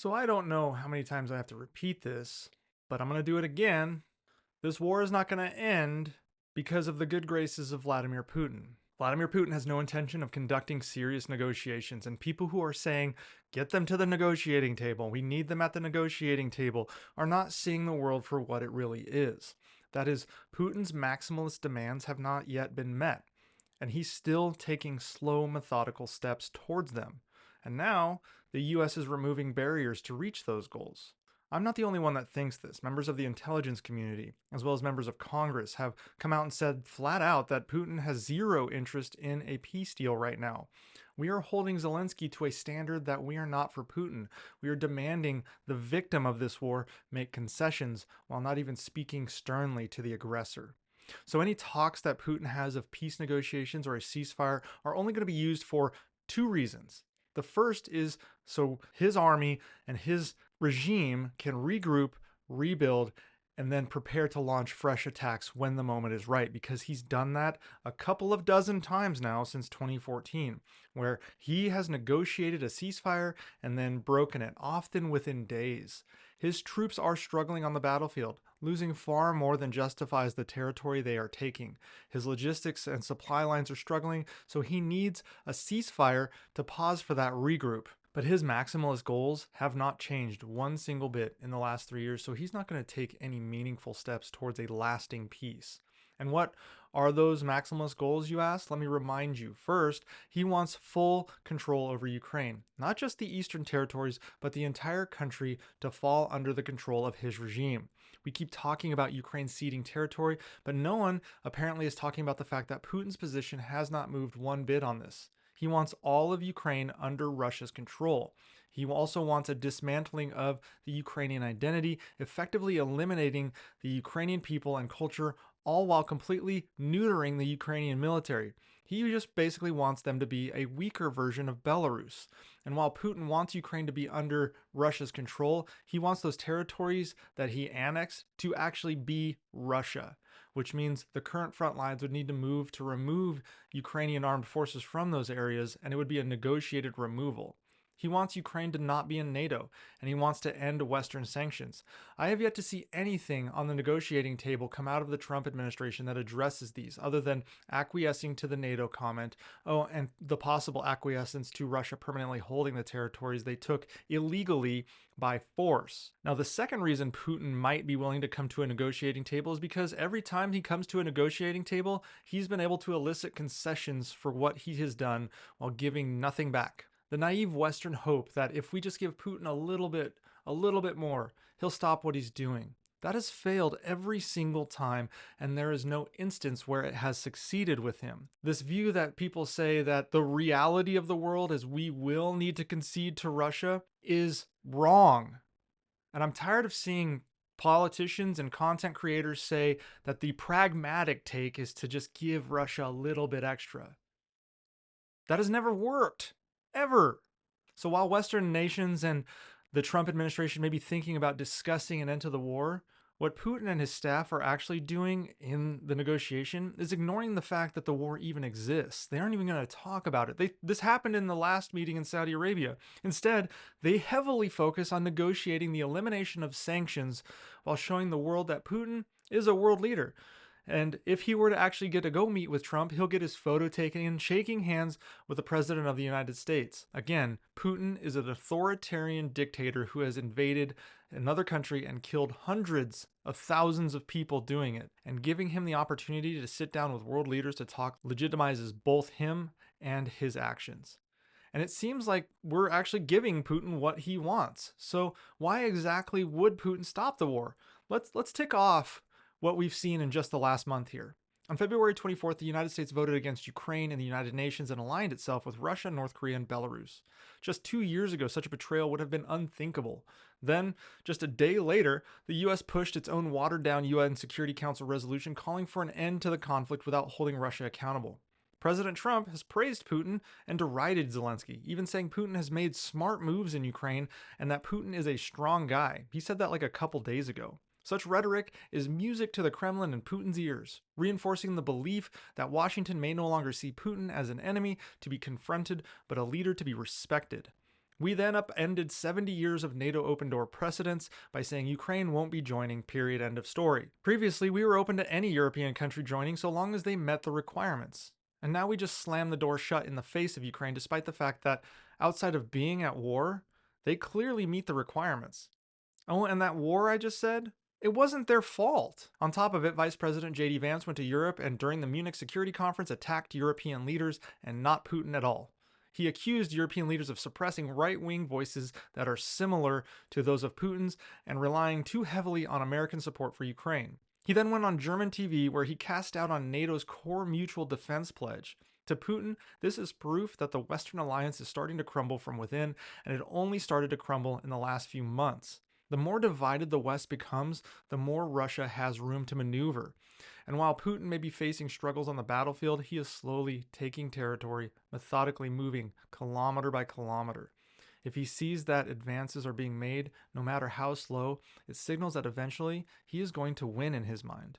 So I don't know how many times I have to repeat this, but I'm going to do it again. This war is not going to end because of the good graces of Vladimir Putin. Vladimir Putin has no intention of conducting serious negotiations, and people who are saying, get them to the negotiating table, we need them at the negotiating table, are not seeing the world for what it really is. That is, Putin's maximalist demands have not yet been met, and he's still taking slow, methodical steps towards them. And now, the US is removing barriers to reach those goals. I'm not the only one that thinks this. Members of the intelligence community, as well as members of Congress, have come out and said flat out that Putin has zero interest in a peace deal right now. We are holding Zelensky to a standard that we are not for Putin. We are demanding the victim of this war make concessions while not even speaking sternly to the aggressor. So any talks that Putin has of peace negotiations or a ceasefire are only going to be used for two reasons. The first is so his army and his regime can regroup, rebuild, and then prepare to launch fresh attacks when the moment is right, because he's done that a couple of dozen times now since 2014, where he has negotiated a ceasefire and then broken it, often within days. His troops are struggling on the battlefield, losing far more than justifies the territory they are taking. His logistics and supply lines are struggling, so he needs a ceasefire to pause for that regroup. But his maximalist goals have not changed one single bit in the last 3 years, so he's not going to take any meaningful steps towards a lasting peace. And what are those maximalist goals, you ask? Let me remind you. First, he wants full control over Ukraine, not just the eastern territories, but the entire country to fall under the control of his regime. We keep talking about Ukraine ceding territory, but no one apparently is talking about the fact that Putin's position has not moved one bit on this. He wants all of Ukraine under Russia's control. He also wants a dismantling of the Ukrainian identity, effectively eliminating the Ukrainian people and culture, all while completely neutering the Ukrainian military. He just basically wants them to be a weaker version of Belarus. And while Putin wants Ukraine to be under Russia's control, he wants those territories that he annexed to actually be Russia, which means the current front lines would need to move to remove Ukrainian armed forces from those areas, and it would be a negotiated removal. He wants Ukraine to not be in NATO, and he wants to end Western sanctions. I have yet to see anything on the negotiating table come out of the Trump administration that addresses these, other than acquiescing to the NATO comment, and the possible acquiescence to Russia permanently holding the territories they took illegally by force. Now, the second reason Putin might be willing to come to a negotiating table is because every time he comes to a negotiating table, he's been able to elicit concessions for what he has done while giving nothing back. The naive Western hope that if we just give Putin a little bit more, he'll stop what he's doing. That has failed every single time, and there is no instance where it has succeeded with him. This view that people say that the reality of the world is we will need to concede to Russia is wrong. And I'm tired of seeing politicians and content creators say that the pragmatic take is to just give Russia a little bit extra. That has never worked, ever. So while Western nations and the Trump administration may be thinking about discussing an end to the war, what Putin and his staff are actually doing in the negotiation is ignoring the fact that the war even exists. They aren't even going to talk about it. This happened in the last meeting in Saudi Arabia. Instead, they heavily focus on negotiating the elimination of sanctions while showing the world that Putin is a world leader. And if he were to actually get to go meet with Trump, he'll get his photo taken shaking hands with the President of the United States. Again, Putin is an authoritarian dictator who has invaded another country and killed hundreds of thousands of people doing it. And giving him the opportunity to sit down with world leaders to talk legitimizes both him and his actions. And it seems like we're actually giving Putin what he wants. So why exactly would Putin stop the war? Let's tick off what we've seen in just the last month here. On February 24th, the United States voted against Ukraine in the United Nations and aligned itself with Russia, North Korea, and Belarus. Just 2 years ago, such a betrayal would have been unthinkable. Then, just a day later, the US pushed its own watered-down UN Security Council resolution calling for an end to the conflict without holding Russia accountable. President Trump has praised Putin and derided Zelensky, even saying Putin has made smart moves in Ukraine and that Putin is a strong guy. He said that like a couple days ago. Such rhetoric is music to the Kremlin and Putin's ears, reinforcing the belief that Washington may no longer see Putin as an enemy to be confronted, but a leader to be respected. We then upended 70 years of NATO open door precedents by saying Ukraine won't be joining, period, end of story. Previously, we were open to any European country joining so long as they met the requirements. And now we just slam the door shut in the face of Ukraine despite the fact that, outside of being at war, they clearly meet the requirements. Oh, and that war I just said? It wasn't their fault. On top of it, Vice President J.D. Vance went to Europe and during the Munich Security Conference attacked European leaders and not Putin at all. He accused European leaders of suppressing right-wing voices that are similar to those of Putin's and relying too heavily on American support for Ukraine. He then went on German TV where he cast doubt on NATO's core mutual defense pledge. To Putin, this is proof that the Western alliance is starting to crumble from within, and it only started to crumble in the last few months. The more divided the West becomes, the more Russia has room to maneuver. And while Putin may be facing struggles on the battlefield, he is slowly taking territory, methodically moving kilometer by kilometer. If he sees that advances are being made, no matter how slow, it signals that eventually he is going to win in his mind.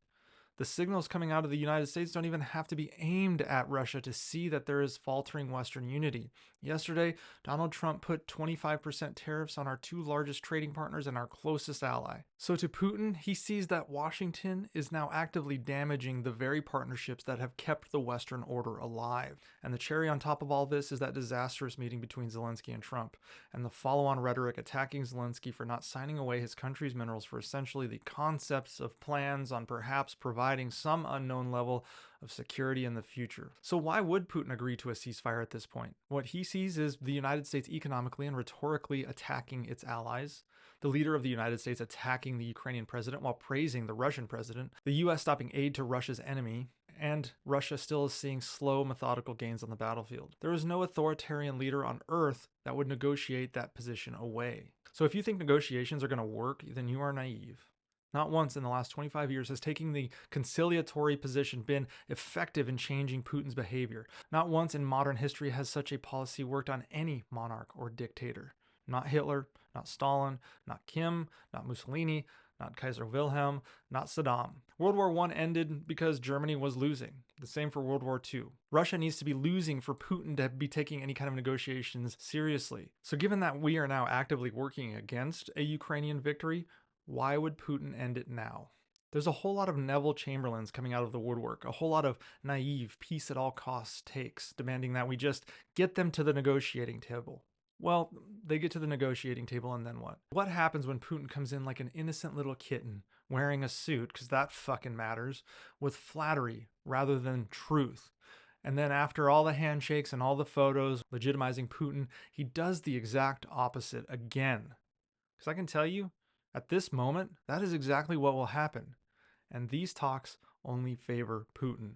The signals coming out of the United States don't even have to be aimed at Russia to see that there is faltering Western unity. Yesterday, Donald Trump put 25% tariffs on our two largest trading partners and our closest ally. So to Putin, he sees that Washington is now actively damaging the very partnerships that have kept the Western order alive. And the cherry on top of all this is that disastrous meeting between Zelensky and Trump, and the follow-on rhetoric attacking Zelensky for not signing away his country's minerals for essentially the concepts of plans on perhaps providing some unknown level of security in the future. So why would Putin agree to a ceasefire at this point? What he sees is the United States economically and rhetorically attacking its allies, the leader of the United States attacking the Ukrainian president while praising the Russian president, the US stopping aid to Russia's enemy, and Russia still is seeing slow, methodical gains on the battlefield. There is no authoritarian leader on earth that would negotiate that position away. So if you think negotiations are going to work, then you are naive. Not once in the last 25 years has taking the conciliatory position been effective in changing Putin's behavior. Not once in modern history has such a policy worked on any monarch or dictator. Not Hitler, not Stalin, not Kim, not Mussolini, not Kaiser Wilhelm, not Saddam. World War I ended because Germany was losing. The same for World War II. Russia needs to be losing for Putin to be taking any kind of negotiations seriously. So given that we are now actively working against a Ukrainian victory, why would Putin end it now? There's a whole lot of Neville Chamberlains coming out of the woodwork, a whole lot of naive peace at all costs takes, demanding that we just get them to the negotiating table. Well, they get to the negotiating table and then what? What happens when Putin comes in like an innocent little kitten, wearing a suit, because that fucking matters, with flattery rather than truth? And then after all the handshakes and all the photos legitimizing Putin, he does the exact opposite again. Because I can tell you, at this moment, that is exactly what will happen. And these talks only favor Putin.